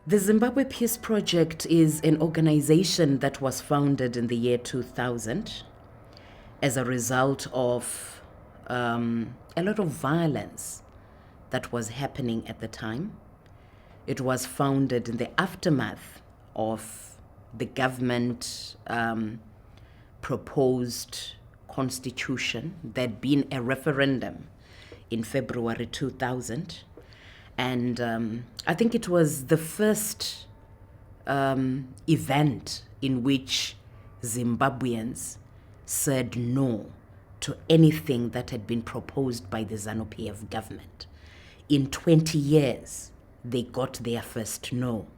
The Zimbabwe Peace Project is an organization that was founded in the year 2000 as a result of a lot of violence that was happening at the time. It was founded in the aftermath of the government proposed constitution. There'd been a referendum in February 2000. And I think it was the first event in which Zimbabweans said no to anything that had been proposed by the Zanu-PF government. In 20 years, they got their first no.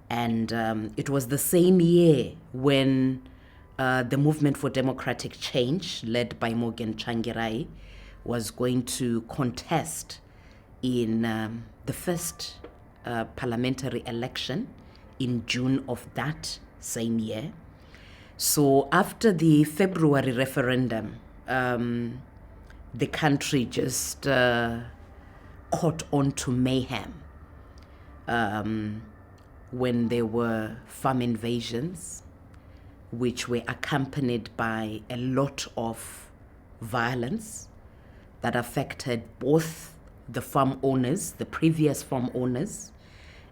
And it was the same year when the Movement for Democratic Change, led by Morgan Tsvangirai, was going to contest in the first parliamentary election in June of that same year. So after the February referendum, the country just caught on to mayhem when there were farm invasions, which were accompanied by a lot of violence that affected both the farm owners, the previous farm owners,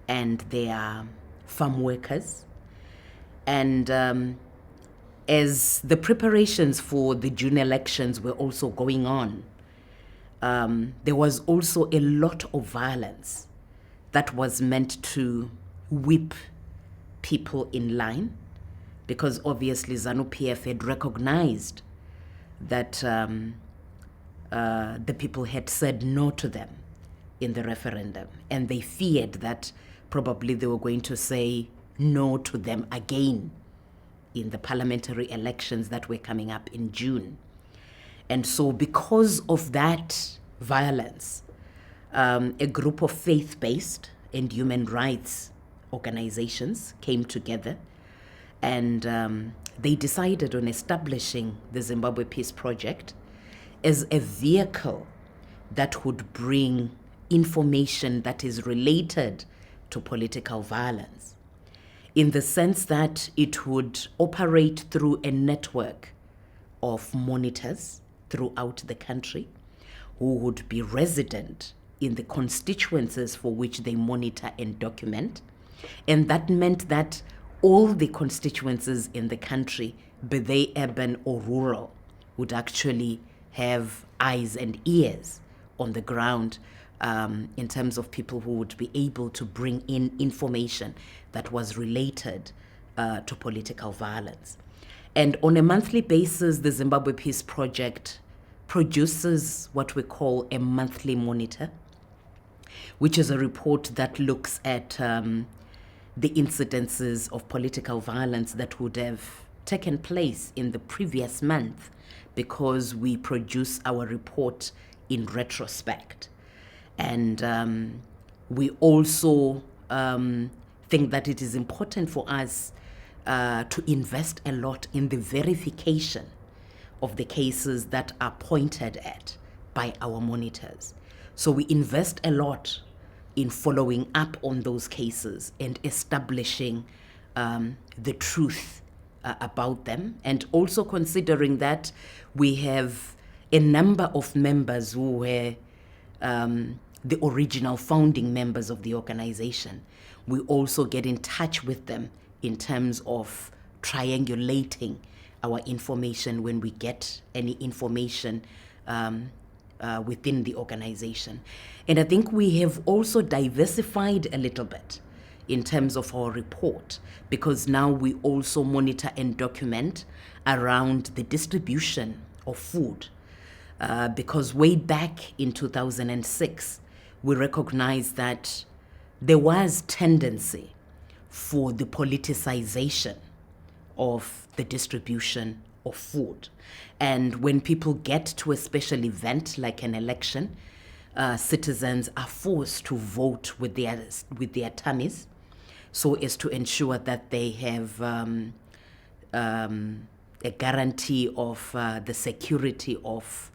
and their farm workers. And as the preparations for the June elections were also going on, there was also a lot of violence that was meant to whip people in line, because obviously Zanu-PF had recognized that the people had said no to them in the referendum, and they feared that probably they were going to say no to them again in the parliamentary elections that were coming up in June. And so because of that violence, a group of faith-based and human rights organizations came together, and they decided on establishing the Zimbabwe Peace Project as a vehicle that would bring information that is related to political violence, in the sense that it would operate through a network of monitors throughout the country who would be resident in the constituencies for which they monitor and document. And that meant that all the constituencies in the country, be they urban or rural, would actually have eyes and ears on the ground in terms of people who would be able to bring in information that was related to political violence. And on a monthly basis, the Zimbabwe Peace Project produces what we call a monthly monitor, which is a report that looks at the incidences of political violence that would have taken place in the previous month, because we produce our report in retrospect. And we also think that it is important for us to invest a lot in the verification of the cases that are pointed at by our monitors. So we invest a lot in following up on those cases and establishing the truth about them, and also considering that we have a number of members who were the original founding members of the organization. We also get in touch with them in terms of triangulating our information when we get any information within the organization. And I think we have also diversified a little bit in terms of our report, because now we also monitor and document around the distribution of food. Because way back in 2006, we recognized that there was tendency for the politicization of the distribution of food. And when people get to a special event like an election, citizens are forced to vote with their tummies, so as to ensure that they have a guarantee of the security of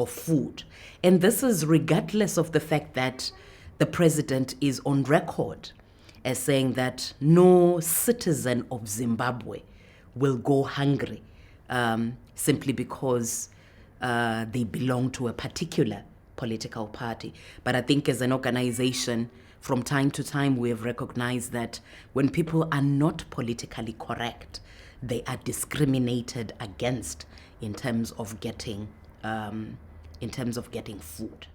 food. And this is regardless of the fact that the president is on record as saying that no citizen of Zimbabwe will go hungry simply because they belong to a particular political party. But I think as an organization, from time to time, we have recognized that when people are not politically correct, they are discriminated against in terms of getting food.